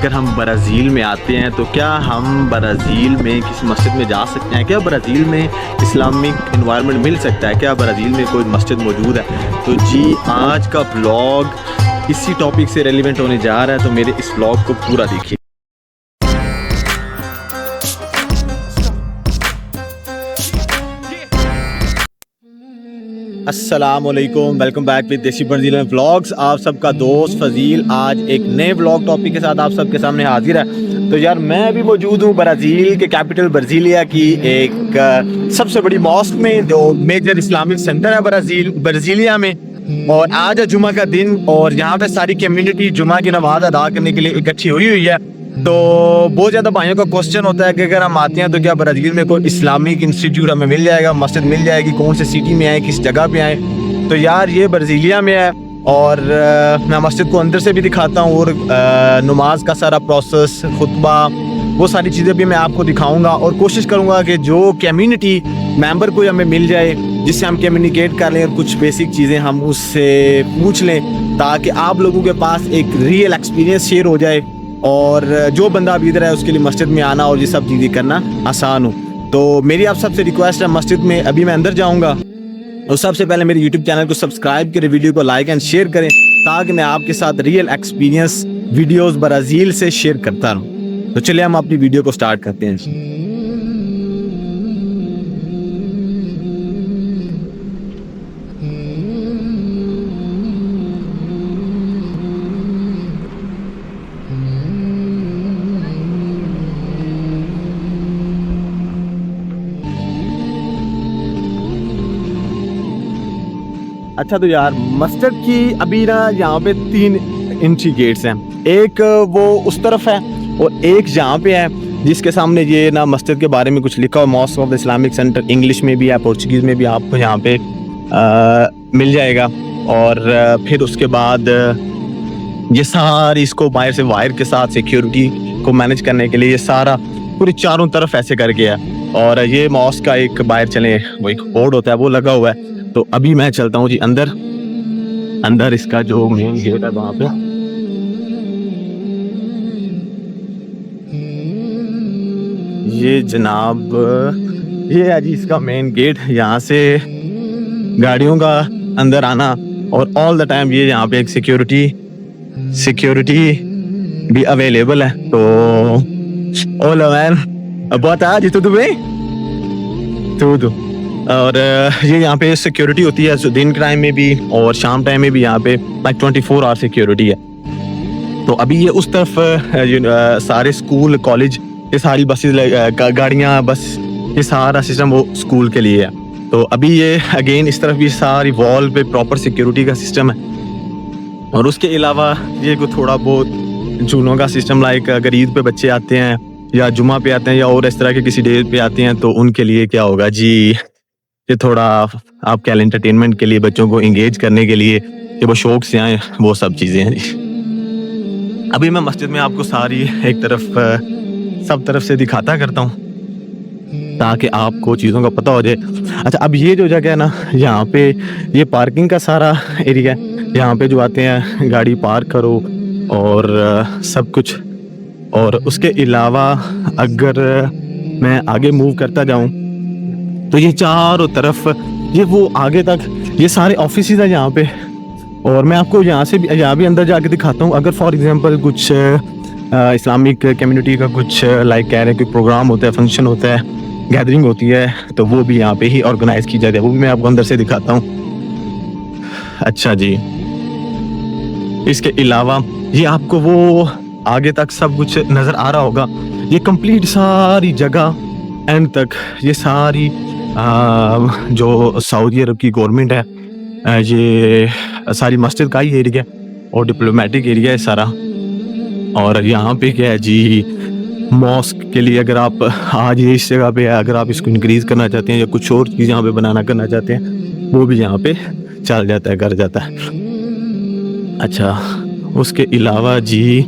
अगर हम ब्राज़ील में आते हैं तो क्या हम ब्राज़ील में किसी मस्जिद में जा सकते हैं? क्या ब्राज़ील में इस्लामिक इन्वायरमेंट मिल सकता है? क्या ब्राज़ील में कोई मस्जिद मौजूद है? तो जी आज का ब्लॉग इसी टॉपिक से रेलिवेंट होने जा रहा है, तो मेरे इस ब्लॉग को पूरा देखिए। अस्सलामुअलैकुम, वेलकम बैक विद देसी ब्राज़ील में व्लॉग्स। आप सबका दोस्त फजील आज एक नए व्लॉग टॉपिक के साथ आप सबके सामने हाजिर है। तो यार मैं अभी मौजूद हूँ ब्राज़ील के कैपिटल ब्राज़ीलिया की एक सबसे बड़ी मॉस्क में, जो मेजर इस्लामिक सेंटर है ब्राज़ीलिया में। और आज है जुमा का दिन और यहाँ पे सारी कम्युनिटी जुमा की नमाज अदा करने के लिए इकट्ठी हुई है। तो बहुत ज़्यादा भाइयों का क्वेश्चन होता है कि अगर हम आते हैं तो क्या ब्राज़ील में कोई इस्लामिक इंस्टीट्यूट हमें मिल जाएगा, मस्जिद मिल जाएगी, कौन से सिटी में आए, किस जगह पे आए। तो यार ये ब्राज़ीलिया में है और मैं मस्जिद को अंदर से भी दिखाता हूँ और नमाज का सारा प्रोसेस, खुतबा, वो सारी चीज़ें भी मैं आपको दिखाऊँगा और कोशिश करूँगा कि जो कम्यूनिटी मेंबर कोई हमें मिल जाए जिससे हम कम्युनिकेट कर लें और कुछ बेसिक चीज़ें हम उससे पूछ लें, ताकि आप लोगों के पास एक रियल एक्सपीरियंस शेयर हो जाए और जो बंदा अभी इधर है उसके लिए मस्जिद में आना और ये सब चीज़ें करना आसान हो। तो मेरी आप सबसे रिक्वेस्ट है, मस्जिद में अभी मैं अंदर जाऊंगा और सबसे पहले मेरे YouTube चैनल को सब्सक्राइब करें, वीडियो को लाइक एंड शेयर करें, ताकि मैं आपके साथ रियल एक्सपीरियंस वीडियोस ब्राज़ील से शेयर करता रहूँ। तो चलिए हम अपनी वीडियो को स्टार्ट करते हैं। अच्छा तो यार मस्जिद की अभी ना यहाँ पे 3 एंट्री गेट्स हैं, एक वो उस तरफ है और एक यहाँ पे है जिसके सामने ये ना मस्जिद के बारे में कुछ लिखा हुआ, mosque of the Islamic center, English में भी है, पोर्चुगीज़ में भी आपको यहाँ पे मिल जाएगा। और फिर उसके बाद ये सारी इसको बाहर से वायर के साथ सिक्योरिटी को मैनेज करने के लिए ये सारा पूरी चारों तरफ ऐसे करके है। और ये मॉस्क का एक बाहर चले वो एक बोर्ड होता है वो लगा हुआ है। तो अभी मैं चलता हूँ जी अंदर इसका जो मेन गेट है वहाँ पे। ये जनाब ये है जी इसका मेन गेट, यहाँ से गाड़ियों का अंदर आना और ऑल द टाइम ये यहाँ पे एक सिक्योरिटी भी अवेलेबल है। तो ओला मैन बहुत आज तो और ये यहाँ पे सिक्योरिटी होती है दिन के टाइम में भी और शाम टाइम में भी, यहाँ पे लाइक 24 आवर सिक्योरिटी है। तो अभी ये उस तरफ सारे स्कूल, कॉलेज, ये सारी बसेस, गाड़ियाँ, बस ये सारा सिस्टम वो स्कूल के लिए है। तो अभी ये अगेन इस तरफ भी सारी वॉल पे प्रॉपर सिक्योरिटी का सिस्टम है। और उसके अलावा ये को थोड़ा बहुत झूलों का सिस्टम, लाइक अगर ईद पे बच्चे आते हैं या जुमा पे आते हैं या और इस तरह के किसी डे पे आते हैं तो उनके लिए क्या होगा जी, ये थोड़ा आप क्या एंटरटेनमेंट के लिए, बच्चों को इंगेज करने के लिए कि वो शौक से आए, वो सब चीज़ें हैं जी। अभी मैं मस्जिद में आपको सारी एक तरफ सब तरफ से दिखाता करता हूँ ताकि आपको चीज़ों का पता हो जाए। अच्छा अब ये जो जगह है ना, यहाँ पे ये पार्किंग का सारा एरिया है, यहाँ पे जो आते हैं गाड़ी पार्क करो और सब कुछ। और उसके अलावा अगर मैं आगे मूव करता जाऊँ तो ये चारों तरफ ये वो आगे तक ये सारे ऑफिस है यहाँ पे। और मैं आपको यहाँ भी अंदर जाके दिखाता हूँ। अगर फॉर एग्जांपल कुछ इस्लामिक कम्युनिटी का कुछ लाइक कह रहे हैं कोई प्रोग्राम होता है, फंक्शन होता है, गैदरिंग होती है, तो वो भी यहाँ पे ही ऑर्गेनाइज की जाती है, वो भी मैं आपको अंदर से दिखाता हूँ। अच्छा जी, इसके अलावा ये आपको वो आगे तक सब कुछ नज़र आ रहा होगा। ये कंप्लीट सारी जगह एंड तक ये सारी जो सऊदी अरब की गवर्नमेंट है, ये सारी मस्जिद का ही एरिया और डिप्लोमेटिक एरिया है सारा। और यहाँ पे क्या है जी, मॉस्क के लिए अगर आप आज ये इस जगह पे है, अगर आप इसको इंक्रीज़ करना चाहते हैं या कुछ और चीज़ यहाँ पे बनाना करना चाहते हैं, वो भी यहाँ पे चल जाता है, कर जाता है। अच्छा उसके अलावा जी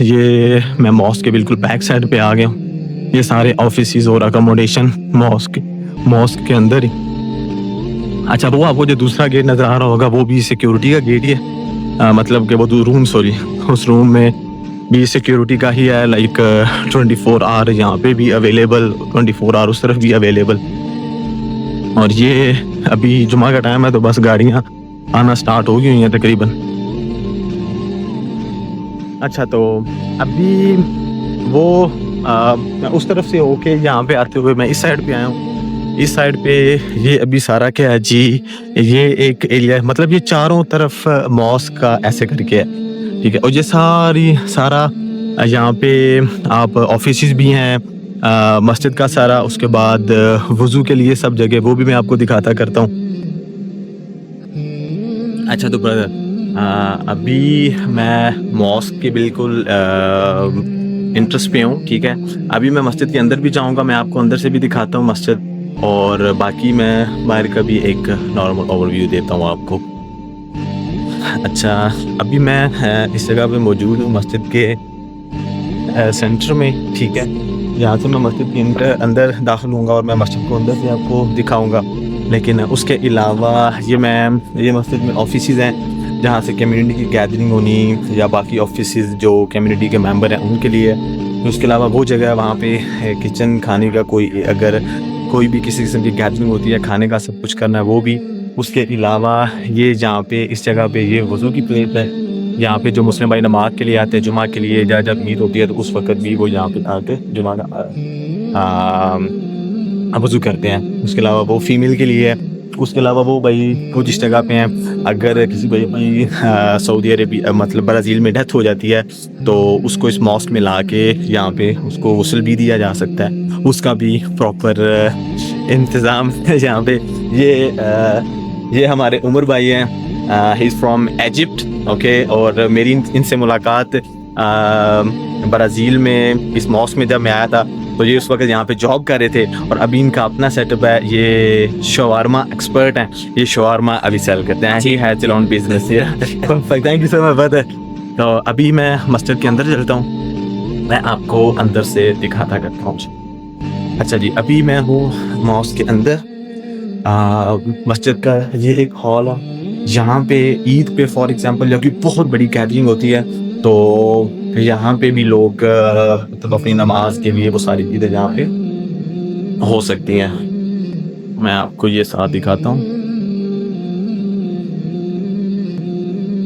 ये मैं मॉस्क के बिल्कुल बैक साइड पे आ गया हूँ। ये सारे ऑफिस और अकोमोडेशन मॉस्क के अंदर ही। अच्छा वो आपको जो दूसरा गेट नज़र आ रहा होगा वो भी सिक्योरिटी का गेट ही है, मतलब कि वो रूम उस रूम में भी सिक्योरिटी का ही है, लाइक 24 आवर यहाँ पे भी अवेलेबल, 24 आवर उस तरफ भी अवेलेबल। और ये अभी जुमा का टाइम है तो बस गाड़ियाँ आना स्टार्ट हो गई हुई हैं तकरीबन। अच्छा, तो अभी वो मैं उस तरफ से होके यहाँ पे आते हुए मैं इस साइड पे आया हूँ। इस साइड पे ये अभी सारा क्या है जी, ये एक एरिया है, मतलब ये चारों तरफ मॉस्क का ऐसे करके है, ठीक है। और ये सारा यहाँ पे आप ऑफिसेज भी हैं, मस्जिद का सारा, उसके बाद वज़ू के लिए सब जगह, वो भी मैं आपको दिखाता करता हूँ। अच्छा, तो ब्रदर अभी मैं मॉस्क के बिल्कुल इंटरेस्ट पे हूँ, ठीक है। अभी मैं मस्जिद के अंदर भी जाऊँगा, मैं आपको अंदर से भी दिखाता हूँ मस्जिद, और बाकी मैं बाहर का भी एक नॉर्मल ओवरव्यू देता हूँ आपको। अच्छा, अभी मैं इस जगह पे मौजूद हूँ मस्जिद के सेंटर में, ठीक है। यहाँ से मैं मस्जिद के अंदर दाखिल होऊंगा और मैं मस्जिद को अंदर से आपको दिखाऊंगा। लेकिन उसके अलावा ये मस्जिद में ऑफिसेज हैं जहाँ से कम्युनिटी की गैदरिंग होनी, या बाकी ऑफिसेज जो कम्युनिटी के मेंबर हैं उनके लिए। उसके अलावा वो जगह वहाँ पे किचन, खाने का अगर कोई भी किसी किस्म की गैदरिंग होती है, खाने का सब कुछ करना है वो भी। उसके अलावा ये जहाँ पे इस जगह पे ये वज़ू की प्लेस है, यहाँ पे जो मुस्लिम भाई नमाज के लिए आते हैं जुमा के लिए, जब ईद होती है तो उस वक्त भी वो यहाँ पे आके जुमा वज़ू करते हैं। उसके अलावा वो फीमेल के लिए है। उसके अलावा वो जिस जगह पे हैं, अगर किसी भाई सऊदी अरेबिया मतलब ब्राज़ील में डेथ हो जाती है तो उसको इस मॉस्क में ला के यहाँ पे उसको गुस्ल भी दिया जा सकता है, उसका भी प्रॉपर इंतज़ाम है यहाँ पे। ये हमारे उमर भाई हैं, he is from Egypt, okay. और मेरी इनसे मुलाकात ब्राज़ील में इस मॉस्क में जब मैं आया था तो ये उस वक्त यहाँ पे जॉब कर रहे थे, और अभी इनका अपना सेटअप है। ये शवारमा एक्सपर्ट हैं, ये शवारमा अभी सेल करते हैं। He has his own business here. Thank you so much brother. तो अभी मैं मस्जिद के अंदर चलता हूँ, मैं आपको अंदर से दिखाता करता हूँ। अच्छा जी, अभी मैं हूँ मॉस्क के अंदर। मस्जिद का ये एक हॉल है, यहाँ पे ईद पे फॉर एग्जांपल जबकि बहुत बड़ी गैदरिंग होती है तो यहाँ पे भी लोग मतलब अपनी नमाज के लिए वो सारी चीज़ें यहाँ पे हो सकती हैं। मैं आपको ये साथ दिखाता हूँ।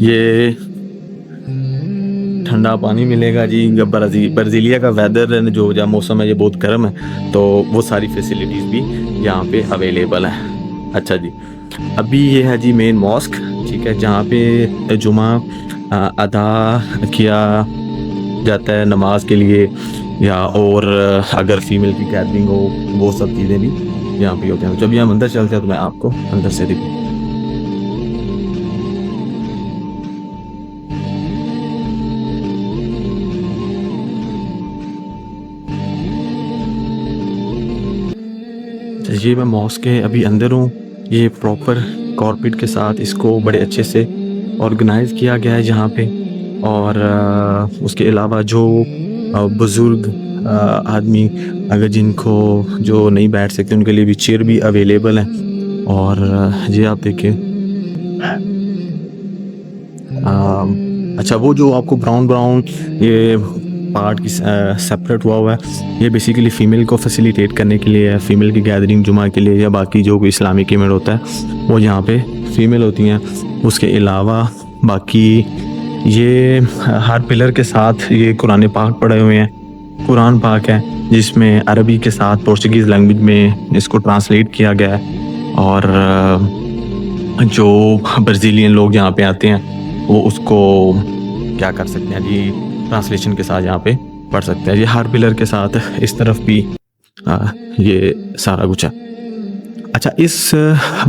ये ठंडा पानी मिलेगा जी। जब ब्राज़ीलिया का वेदर जो मौसम है ये बहुत गर्म है, तो वो सारी फैसिलिटीज़ भी यहाँ पे अवेलेबल है। अच्छा जी, अभी ये है जी मेन मॉस्क, ठीक है, जहाँ पे जुमा अदा किया जाता है नमाज के लिए, या और अगर फीमेल की गैदरिंग हो वो सब चीज़ें भी यहाँ पे होते हैं। जब हम अंदर चलते हैं तो मैं आपको अंदर से दिखाऊँ। ये मैं मॉस्क के अभी अंदर हूँ। ये प्रॉपर कॉर्पेट के साथ इसको बड़े अच्छे से ऑर्गेनाइज़ किया गया है यहाँ पे। और उसके अलावा जो बुज़ुर्ग आदमी अगर जिनको जो नहीं बैठ सकते उनके लिए भी चेयर भी अवेलेबल हैं। और ये आप देखिए, अच्छा वो जो आपको ब्राउन ये पार्ट की सेपरेट हुआ है, ये बेसिकली फ़ीमेल को फैसिलिटेट करने के लिए है, फ़ीमेल की गैदरिंग जुमा के लिए, या बाकी जो कोई इस्लामिक इवेंट होता है वो यहाँ पे फ़ीमेल होती हैं। उसके अलावा बाकी ये हर पिलर के साथ ये कुरान पाक पढ़े हुए हैं। कुरान पाक है जिसमें अरबी के साथ पोर्चुगीज़ लैंग्वेज में इसको ट्रांसलेट किया गया है। और जो ब्राज़ीलियन लोग यहाँ पे आते हैं वो उसको क्या कर सकते हैं जी, ट्रांसलेशन के साथ यहाँ पे पढ़ सकते हैं। ये हर पिलर के साथ इस तरफ भी ये सारा कुछ है। अच्छा, इस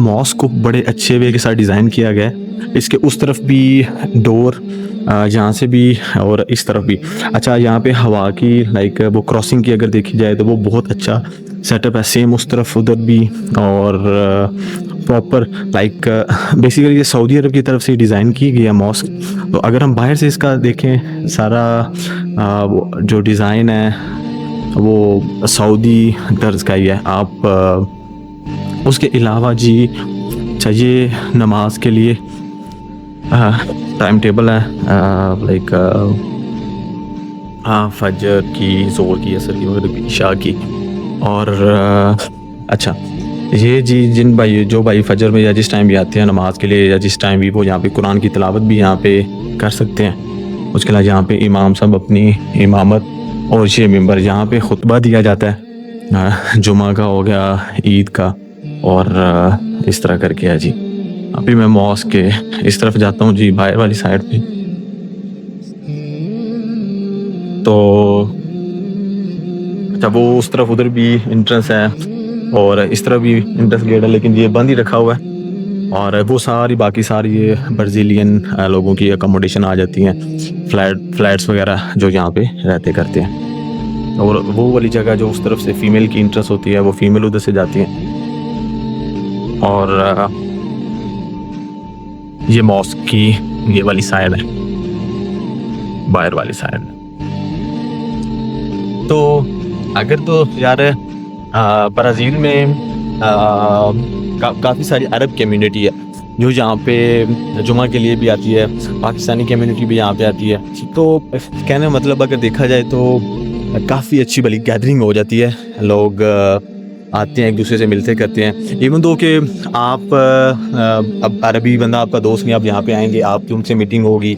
मॉस्क को बड़े अच्छे वे के साथ डिज़ाइन किया गया है। इसके उस तरफ भी डोर, यहाँ से भी और इस तरफ भी। अच्छा, यहाँ पे हवा की लाइक वो क्रॉसिंग की अगर देखी जाए तो वो बहुत अच्छा सेटअप है। सेम उस तरफ उधर भी, और प्रॉपर लाइक बेसिकली ये सऊदी अरब की तरफ से डिज़ाइन की गई है मॉस्क। तो अगर हम बाहर से इसका देखें सारा वो जो डिज़ाइन है वो सऊदी तर्ज का ही है। आप उसके अलावा जी चाहिए नमाज के लिए टाइम टेबल है, लाइक हाँ, फजर की, ज़ोहर की, असर की, मगरिब की, इशा की। और अच्छा, ये जी जिन भाई जो भाई फजर में या जिस टाइम भी आते हैं नमाज के लिए, या जिस टाइम भी वो यहाँ पे कुरान की तिलावत भी यहाँ पे कर सकते हैं। उसके अलावा यहाँ पे इमाम साहब अपनी इमामत, और ये मिंबर यहाँ पे खुतबा दिया जाता है, जुमा का हो गया, ईद का, और इस तरह करके है जी। अभी मैं मॉस्क के इस तरफ जाता हूँ जी, बाहर वाली साइड पे। तो अच्छा, वो उस तरफ उधर भी एंट्रेंस है, और इस तरफ भी एंट्रेंस गेट है, लेकिन ये बंद ही रखा हुआ है। और वो सारी बाकी सारी ये ब्राज़ीलियन लोगों की अकोमोडेशन आ जाती हैं, फ्लैट्स वगैरह जो यहाँ पे रहते करते हैं। और वो वाली जगह जो उस तरफ से फीमेल की एंट्रेंस होती है, वो फीमेल उधर से जाती हैं। और ये मॉस्क की ये वाली साइड है, बाहर वाली साइड। तो अगर तो यार ब्राज़ील में काफ़ी सारी अरब कम्युनिटी है जो यहाँ पे जुमा के लिए भी आती है, पाकिस्तानी कम्युनिटी भी यहाँ पे आती है। तो कहने का मतलब अगर देखा जाए तो काफ़ी अच्छी भली गैदरिंग हो जाती है, लोग आते हैं, एक दूसरे से मिलते करते हैं। इवन दो कि आप अब अरबी बंदा आपका दोस्त नहीं, आप यहाँ पे आएंगे, आपकी उनसे मीटिंग होगी,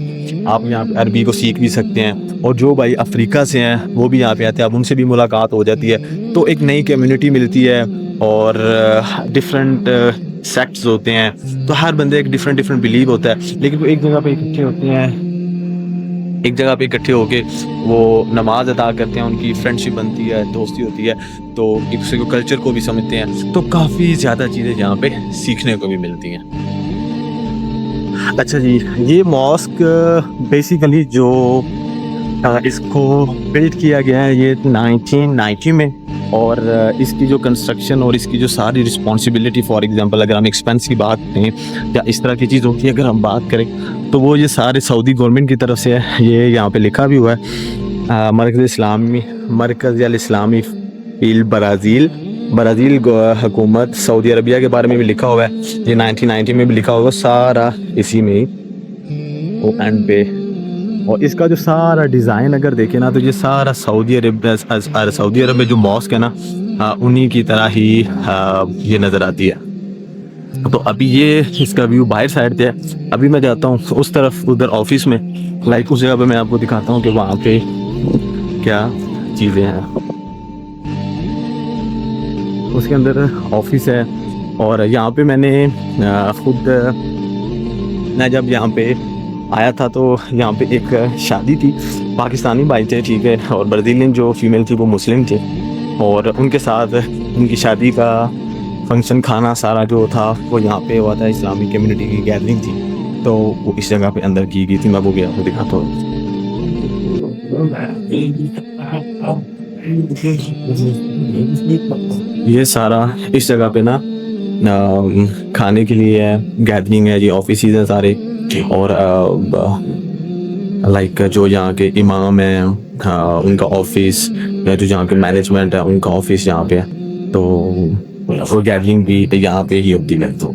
आप यहाँ पे अरबी को सीख भी सकते हैं। और जो भाई अफ्रीका से हैं वो भी यहाँ पे आते हैं, अब उनसे भी मुलाकात हो जाती है, तो एक नई कम्युनिटी मिलती है। और डिफरेंट सेक्ट्स होते हैं, तो हर बंदे एक डिफरेंट डिफरेंट बिलीव होता है, लेकिन वो एक जगह पे इकट्ठे होते हैं, एक जगह पे इकट्ठे होके वो नमाज अदा करते हैं, उनकी फ्रेंडशिप बनती है, दोस्ती होती है, तो एक दूसरे को कल्चर को भी समझते हैं। तो काफ़ी ज़्यादा चीज़ें यहाँ पे सीखने को भी मिलती हैं। अच्छा जी, ये मॉस्क बेसिकली जो इसको बिल्ड किया गया है ये 1990 में। और इसकी जो कंस्ट्रक्शन और इसकी जो सारी रिस्पॉन्सिबिलिटी, फॉर एग्जांपल अगर हम एक्सपेंस की बात करें या इस तरह की चीज़ होती है अगर हम बात करें, तो वो ये सारे सऊदी गवर्नमेंट की तरफ से है। ये यहाँ पे लिखा भी हुआ है, मरकज़ अल इस्लामी फील्ड ब्राज़ील हुकूमत सऊदी अरबिया के बारे में भी लिखा हुआ है। ये 1990 में भी लिखा हुआ, सारा इसी में ही वो एंड पे। और इसका जो सारा डिज़ाइन अगर देखें ना, तो ये सारा सऊदी अरब में जो मॉस्क है ना, उन्हीं की तरह ही ये नज़र आती है। तो अभी ये इसका व्यू बाहर साइड पे है। अभी मैं जाता हूँ उस तरफ, उधर ऑफिस में, लाइक उस जगह पे मैं आपको दिखाता हूँ कि वहाँ पे क्या चीज़ें हैं। उसके अंदर ऑफिस है, और यहाँ पे मैंने खुद, मैं जब यहाँ पे आया था तो यहाँ पे एक शादी थी, पाकिस्तानी भाई थे, ठीक है, और ब्राज़ीलियन जो फीमेल थी वो मुस्लिम थे, और उनके साथ उनकी शादी का फंक्शन, खाना सारा जो था वो यहाँ पे हुआ था। इस्लामी कम्युनिटी की गैदरिंग थी, तो वो इस जगह पे अंदर की गई थी। मैं वो भी आपको दिखाता हूँ। ये सारा इस जगह पे ना खाने के लिए है, गैदरिंग है जी, ऑफिस हैं सारे। और लाइक जो यहाँ के इमाम हैं, उनका ऑफिस, या जो यहाँ के मैनेजमेंट है उनका ऑफिस यहाँ पे है, तो वो गैदरिंग भी यहाँ पे ही होती है। तो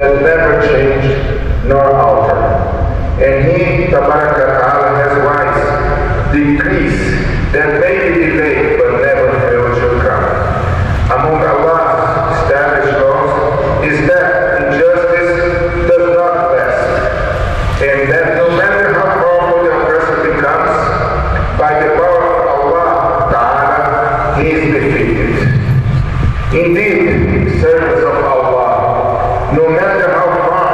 Never change nor alter. And he, Tabaraka Ta'ala, has wise decrees that may be delayed but never fail to come. Among Allah's established laws is that injustice does not last, and that no matter how powerful the oppressor becomes, by the power of Allah Ta'ala, he is defeated. Indeed, servants of Allah, no matter how far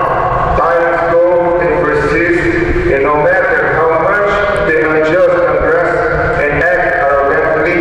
times go and persist, and no matter how much the unjust oppress and act arrogantly,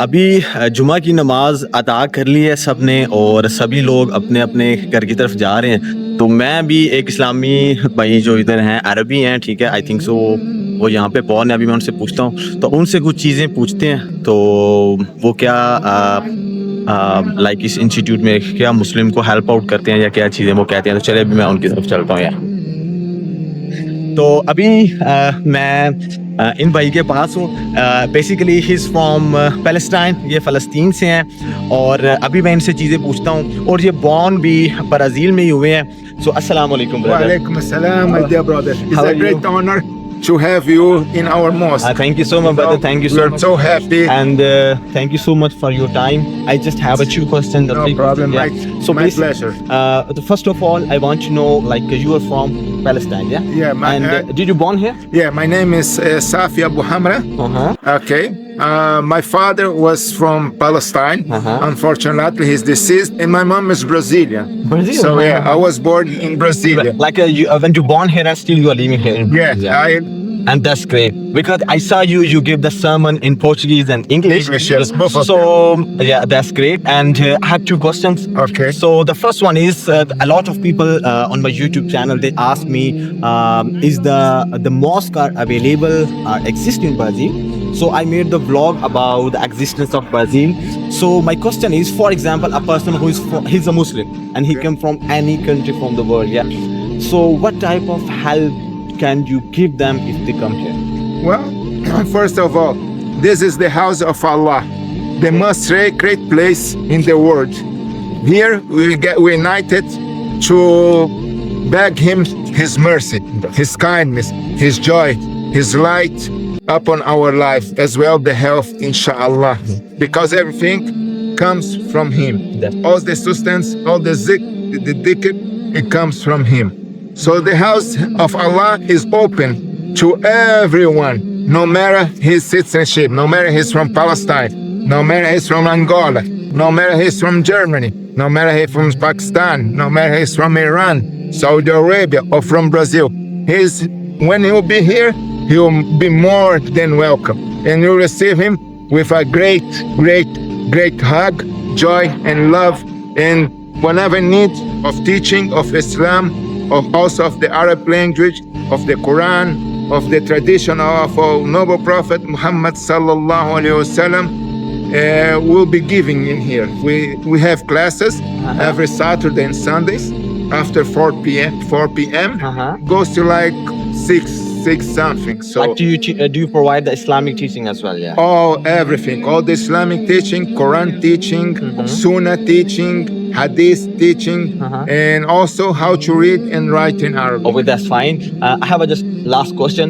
अभी जुमा की नमाज अदा कर ली है सब ने और सभी लोग अपने अपने घर की तरफ जा रहे हैं। तो मैं भी एक इस्लामी भाई जो इधर हैं अरबी हैं, ठीक है, आई थिंक सो वो यहाँ पे पौन है, अभी मैं उनसे पूछता हूँ, तो उनसे कुछ चीज़ें पूछते हैं। तो वो क्या लाइक इस इंस्टीट्यूट में क्या मुस्लिम को हेल्प आउट करते हैं या क्या चीज़ें वो कहते हैं। तो चले अभी मैं उनकी तरफ चलता हूँ यार। तो अभी मैं इन भाई के पास हूँ। Basically he is from Palestine, ये फ़लस्तीन से हैं और अभी मैं इनसे चीज़ें पूछता हूँ। और ये बॉर्न भी ब्राज़ील में ही हुए हैं। सो अस्सलाम वालेकुम brother. Walaikum assalam, my dear brother. It's How a are great you? honor to have you in our mosque. Thank you so much, brother. Thank you so We're much. so happy. And thank you so much for your time. I just have a few questions. No problem. My basic- pleasure. First of all, I want to know, like, you are from Palestine, yeah? Yeah, And did you born here? Yeah, my name is Safi Abu Hamra. Okay. My father was from Palestine. Unfortunately, he's deceased. And my mom is Brazilian. Brazil? So yeah, I was born in Brasilia. Like, when you born here and still you are living here in Yeah, and that's great because I saw you give the sermon in Portuguese and English. English, yes, both of So yeah, that's great. And I have two questions. Okay. So the first one is a lot of people on my YouTube channel, they ask me, is the mosque are available exist in Brazil? So I made the vlog about the existence of Brazil. So my question is, for example, a person who is he's a Muslim and he came from any country from the world, yeah. So what type of help can you give them if they come here? Well, first of all, this is the house of Allah, the most great place in the world. Here we get united to beg Him His mercy, His kindness, His joy, His light upon our life, as well the health, inshallah, because everything comes from Him. All the sustenance, all the dhikr, it comes from Him. So the house of Allah is open to everyone, no matter his citizenship, no matter he's from Palestine, no matter he's from Angola, no matter he's from Germany, no matter he's from Pakistan, no matter he's from Iran, Saudi Arabia, or from Brazil. When he will be here, he will be more than welcome. And you'll receive him with a great, great, great hug, joy, and love, and whatever need of teaching of Islam, of also of the Arab language, of the Quran, of the tradition of our noble Prophet Muhammad sallallahu alaihi wasallam, will be giving in here. We have classes every Saturday and Sundays after 4 p.m. Goes to like 6 something. So Like, do you provide the Islamic teaching as well? Yeah. everything, all the Islamic teaching, Quran teaching, Sunnah teaching, Hadith teaching, and also how to read and write in Arabic. Okay, that's fine. I have a just last question.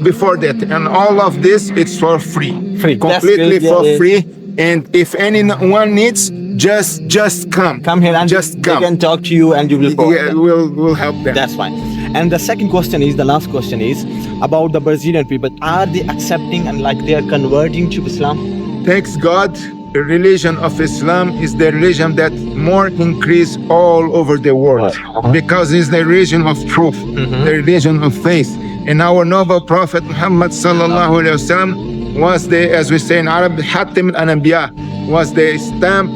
Before that, and all of this, it's for free. Free. That's Completely good, yeah, for yeah. free. And if anyone needs, just come. Come here and just they come. can talk to you and you will Yeah, we'll help them. That's fine. And the second question is, the last question is about the Brazilian people. Are they accepting and like they are converting to Islam? Thanks God, religion of Islam is the religion that more increase all over the world because it's the religion of truth, the religion of faith. And our noble Prophet Muhammad sallallahu alaihi wasallam was the, as we say in Arabic, Hatim al-Anbiya, was the stamp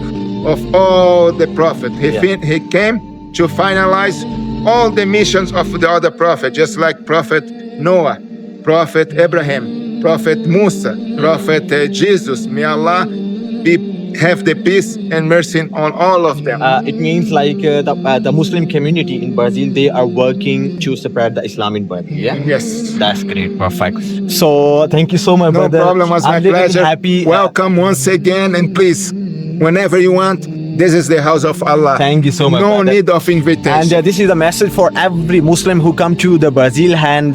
of all the prophet. He came to finalize all the missions of the other prophet, just like Prophet Noah, Prophet Abraham, Prophet Musa, Prophet Jesus. May Allah have the peace and mercy on all of them. It means like the Muslim community in Brazil, they are working to spread the Islam in Brazil. Yeah. Yes. That's great. Perfect. So thank you so much, No brother. problem, was my I'm really pleasure. happy. Welcome once again, and please, whenever you want, this is the house of Allah. Thank you so much, No brother. need of invitation. And this is a message for every Muslim who come to the Brazil and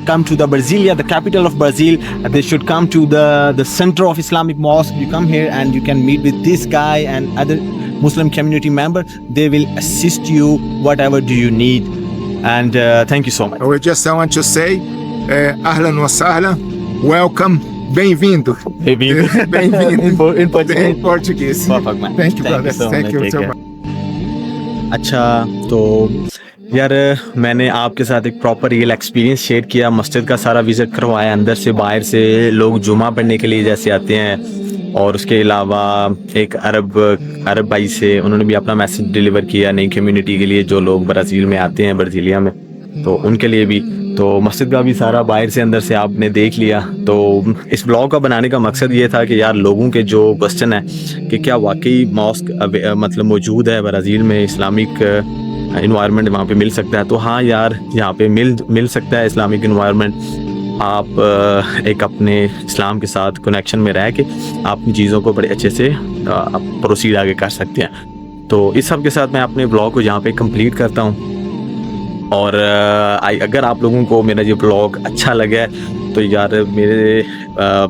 come to the Brasilia, the capital of Brazil. They should come to the center of Islamic mosque. You come here and you can meet with this guy and other Muslim community member. They will assist you whatever do you need. And thank you so much. I just want to say, ahlan wa sahlan, welcome, bem-vindo. Bem-vindo. Bem-vindo. In Portuguese. In Portuguese. Perfect, man. Thank you, brother. so Thank much. you Take so care. much. अच्छा तो यार मैंने आपके साथ एक proper real experience share किया, मस्जिद का सारा विज़िट करवाया, अंदर से बाहर से लोग जुमा पढ़ने के लिए जैसे आते हैं, और उसके अलावा एक अरब भाई से उन्होंने भी अपना मैसेज डिलीवर किया नई कम्युनिटी के लिए जो लोग ब्राज़ील में आते हैं, ब्राज़ीलिया में, तो उनके लिए भी। तो मस्जिद का भी सारा बाहर से अंदर से आपने देख लिया। तो इस ब्लॉग का बनाने का मकसद ये था कि यार लोगों के जो क्वेश्चन है कि क्या वाकई मॉस्क मतलब मौजूद है ब्राज़ील में, इस्लामिक इन्वायरमेंट वहाँ पे मिल सकता है, तो हाँ यार यहाँ पे मिल सकता है इस्लामिक इन्वायरमेंट। आप एक अपने इस्लाम के साथ कनेक्शन में रह के आप अपनी चीज़ों को बड़े अच्छे से प्रोसीड आगे कर सकते हैं। तो इस सब के साथ मैं अपने ब्लॉग को यहाँ पे कंप्लीट करता हूँ। और अगर आप लोगों को मेरा ये ब्लॉग अच्छा लगा है तो यार मेरे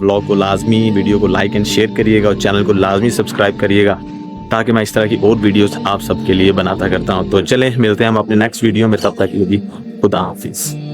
ब्लॉग को लाजमी, वीडियो को लाइक एंड शेयर करिएगा और चैनल को लाजमी सब्सक्राइब करिएगा ताकि मैं इस तरह की और वीडियोस आप सबके लिए बनाता करता हूँ। तो चलें मिलते हैं हम अपने नेक्स्ट वीडियो में, तब तक के लिए खुदा हाफिज़।